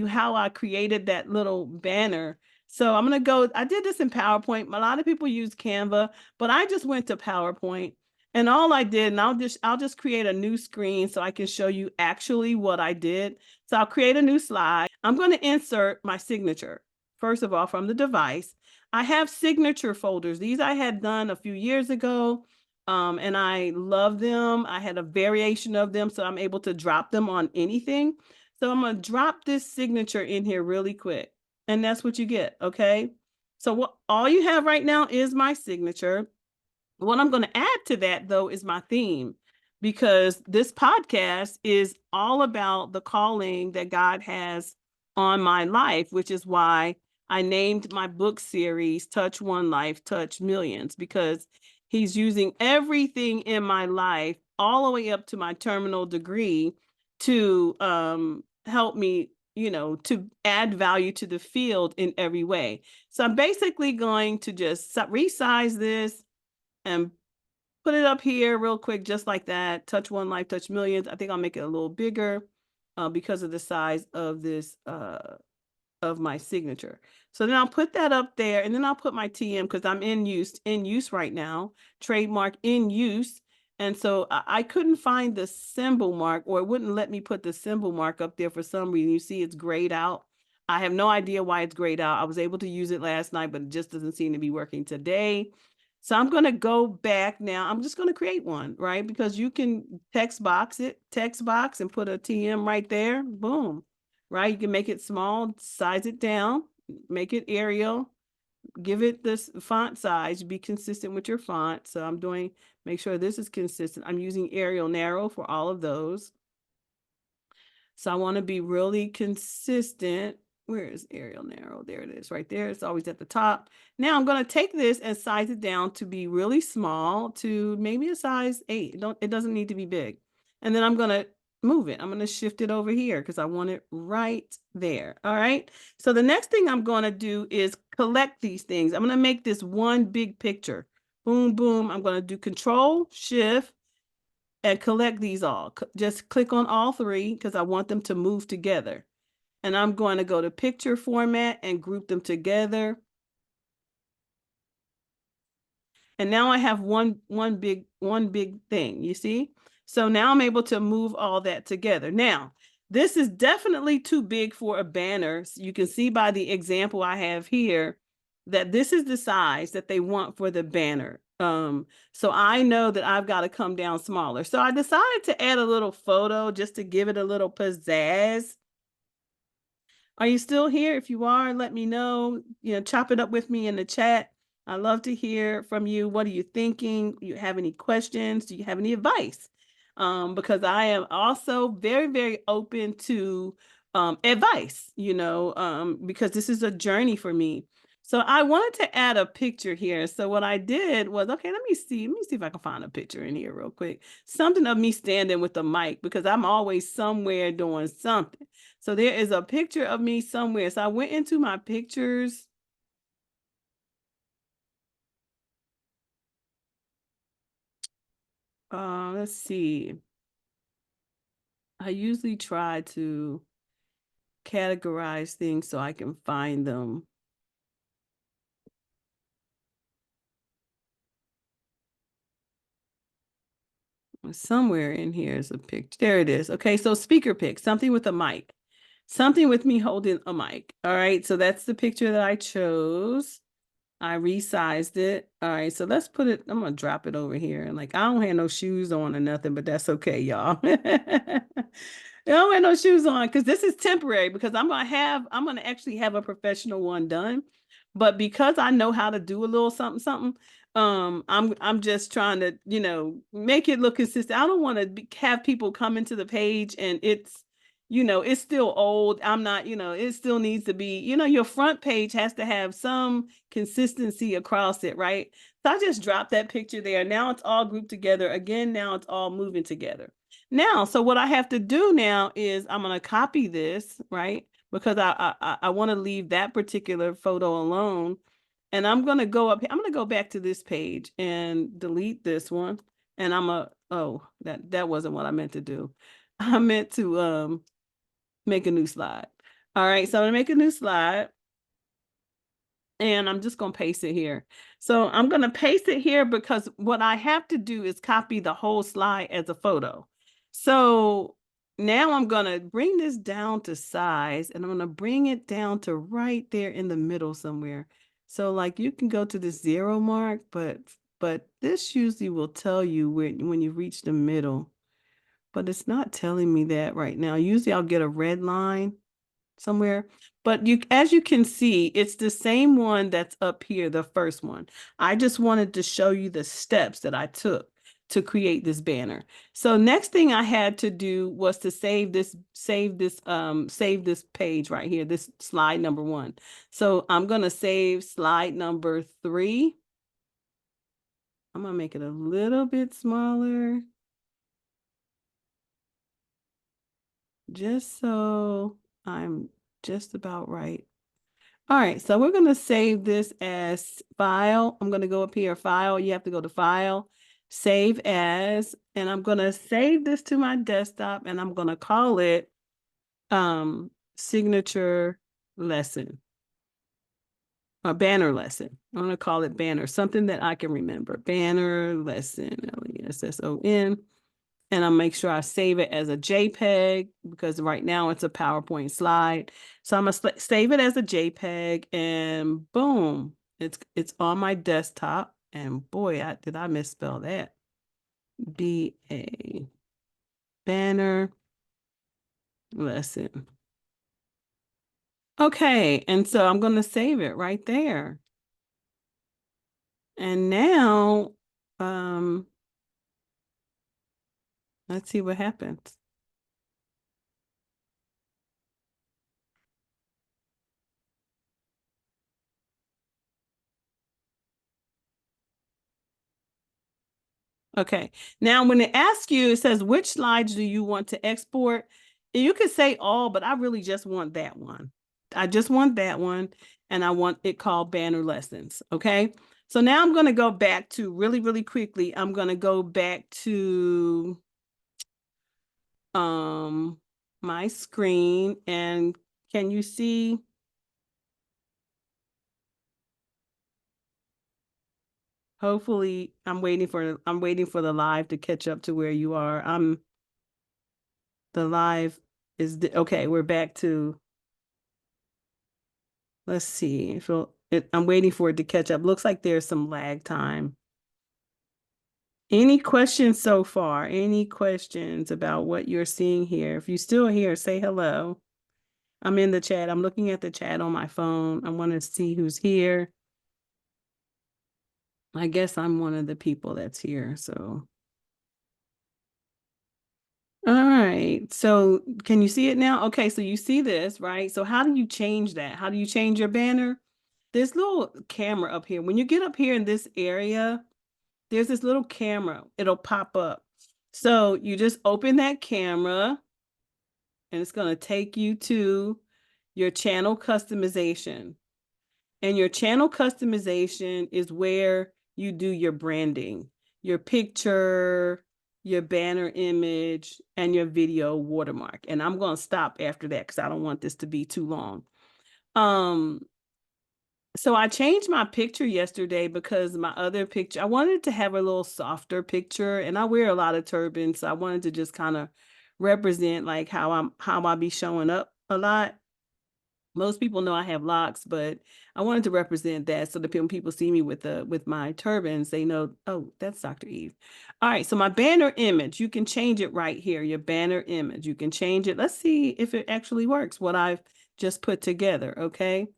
how I created that little banner. So I'm going to go, I did this in PowerPoint. A lot of people use Canva, but I just went to PowerPoint. And all I did, and I'll just create a new screen so I can show you actually what I did. So I'll create a new slide. I'm going to insert my signature, first of all, from the device. I have signature folders. These I had done a few years ago, and I love them. I had a variation of them, so I'm able to drop them on anything. So I'm going to drop this signature in here really quick. And that's what you get, okay? So what all you have right now is my signature. What I'm going to add to that, though, is my theme, because this podcast is all about the calling that God has on my life, which is why I named my book series Touch One Life, Touch Millions, because he's using everything in my life all the way up to my terminal degree to help me, to add value to the field in every way. So I'm basically going to just resize this and put it up here real quick, just like that. Touch One Life, Touch Millions. I think I'll make it a little bigger because of the size of this, of my signature. So then I'll put that up there, and then I'll put my TM because I'm in use right now, trademark in use. And so I couldn't find the symbol mark, or it wouldn't let me put the symbol mark up there for some reason. You see it's grayed out. I have no idea why it's grayed out. I was able to use it last night, but it just doesn't seem to be working today. So I'm going to go back now. I'm just going to create one, right? Because you can text box, and put a TM right there. Boom, right? You can make it small, size it down, make it Arial, give it this font size, be consistent with your font. So I'm doing, make sure this is consistent. I'm using Arial Narrow for all of those. So I want to be really consistent. Where is Arial Narrow? There it is right there. It's always at the top. Now I'm going to take this and size it down to be really small, to maybe a size 8. It doesn't need to be big. And then I'm going to move it. I'm going to shift it over here because I want it right there. All right. So the next thing I'm going to do is collect these things. I'm going to make this one big picture. Boom, boom. I'm going to do Control, Shift, and collect these all. Just click on all three because I want them to move together. And I'm going to go to picture format and group them together. And now I have one big thing, you see? So now I'm able to move all that together. Now, this is definitely too big for a banner. So you can see by the example I have here that this is the size that they want for the banner. So I know that I've got to come down smaller. So I decided to add a little photo just to give it a little pizzazz. Are you still here? If you are, let me know. Chop it up with me in the chat. I love to hear from you. What are you thinking? Do you have any questions? Do you have any advice? Because I am also very, very open to advice, because this is a journey for me. So I wanted to add a picture here. So what I did was, okay, let me see if I can find a picture in here real quick. Something of me standing with the mic, because I'm always somewhere doing something. So there is a picture of me somewhere. So I went into my pictures. Let's see. I usually try to categorize things so I can find them. Somewhere in here is a picture. There it is. Okay, so speaker pic, something with a mic. Something with me holding a mic. All right, so that's the picture that I chose. I resized it. All right, so let's put it, I'm gonna drop it over here. And like, I don't have no shoes on or nothing, but that's okay, y'all. I don't have no shoes on because this is temporary, because I'm gonna actually have a professional one done. But because I know how to do a little something, something, I'm just trying to, make it look consistent. I don't want to have people come into the page and it's still old. I'm not, it still needs to be, your front page has to have some consistency across it, right? So I just dropped that picture there. Now it's all grouped together. Again, now it's all moving together. Now, so what I have to do now is I'm going to copy this, right? Because I want to leave that particular photo alone. And I'm going to go up, I'm going to go back to this page and delete this one. And that wasn't what I meant to do. I meant to, make a new slide. All right, so I'm gonna make a new slide and I'm just gonna paste it here. So I'm gonna paste it here because what I have to do is copy the whole slide as a photo. So now I'm gonna bring this down to size and I'm gonna bring it down to right there in the middle somewhere. So like you can go to the 0 mark, but this usually will tell you when you reach the middle, but it's not telling me that right now. Usually I'll get a red line somewhere. But as you can see, it's the same one that's up here, the first one. I just wanted to show you the steps that I took to create this banner. So next thing I had to do was to save this page right here, this slide number 1. So I'm gonna save slide number 3. I'm gonna make it a little bit smaller, just so I'm just about right. All right, so we're going to save this as file. I'm going to go up here, file. You have to go to file, save as, and I'm going to save this to my desktop and I'm going to call it signature lesson or banner lesson. I'm going to call it banner, something that I can remember. Banner lesson, LESSON. And I'll make sure I save it as a JPEG because right now it's a PowerPoint slide. So I'm gonna save it as a JPEG and boom, it's on my desktop. And boy, did I misspell that. BA banner lesson. Okay, and so I'm gonna save it right there. And now, let's see what happens. Okay. Now, when it asks you, it says, which slides do you want to export? You could say all, but I really just want that one. I just want that one, and I want it called Banner Lessons. Okay. So now I'm going to go back to really quickly. I'm going to go back to my screen, and can you see? Hopefully, I'm waiting for the live to catch up to where you are. The live is okay. We're back to, let's see. I'm waiting for it to catch up. Looks like there's some lag time. Any questions so far? Any questions about what you're seeing here? If you're still here, say hello. I'm in the chat. I'm looking at the chat on my phone. I want to see who's here. I guess I'm one of the people that's here. So, all right. So can you see it now? Okay. So you see this, right? So how do you change that? How do you change your banner? This little camera up here. When you get up here in this area, there's this little camera. It'll pop up. So you just open that camera and it's going to take you to your channel customization. And your channel customization is where you do your branding, your picture, your banner image, and your video watermark. And I'm going to stop after that because I don't want this to be too long. So I changed my picture yesterday because my other picture, I wanted to have a little softer picture, and I wear a lot of turbans, so I wanted to just kind of represent like how I be showing up a lot. Most people know I have locks, but I wanted to represent that so that when people see me with my turbans, they know, oh, that's Dr. Eve. All right, so my banner image, you can change it right here, your banner image. You can change it. Let's see if it actually works, what I've just put together, okay?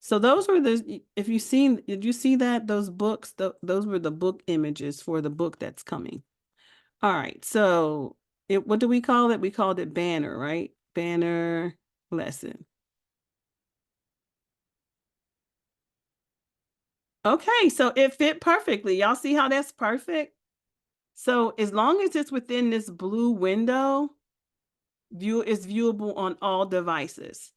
So those were did you see that? Those books, those were the book images for the book that's coming. All right, so what do we call it? We called it banner, right? Banner lesson. Okay, so it fit perfectly. Y'all see how that's perfect? So as long as it's within this blue window, it's viewable on all devices.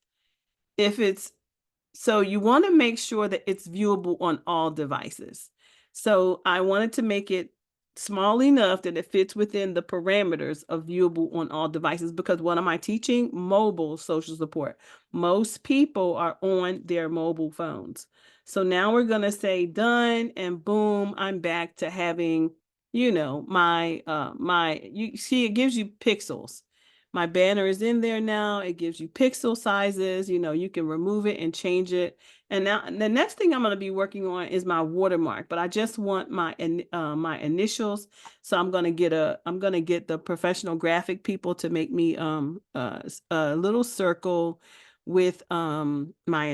So you want to make sure that it's viewable on all devices. So I wanted to make it small enough that it fits within the parameters of viewable on all devices. Because what am I teaching? Mobile social support. Most people are on their mobile phones. So now we're going to say done, and boom, I'm back to having, you see, it gives you pixels. My banner is in there now. It gives you pixel sizes. You can remove it and change it. And now the next thing I'm going to be working on is my watermark, but I just want my initials. So I'm going to get the professional graphic people to make me a little circle with my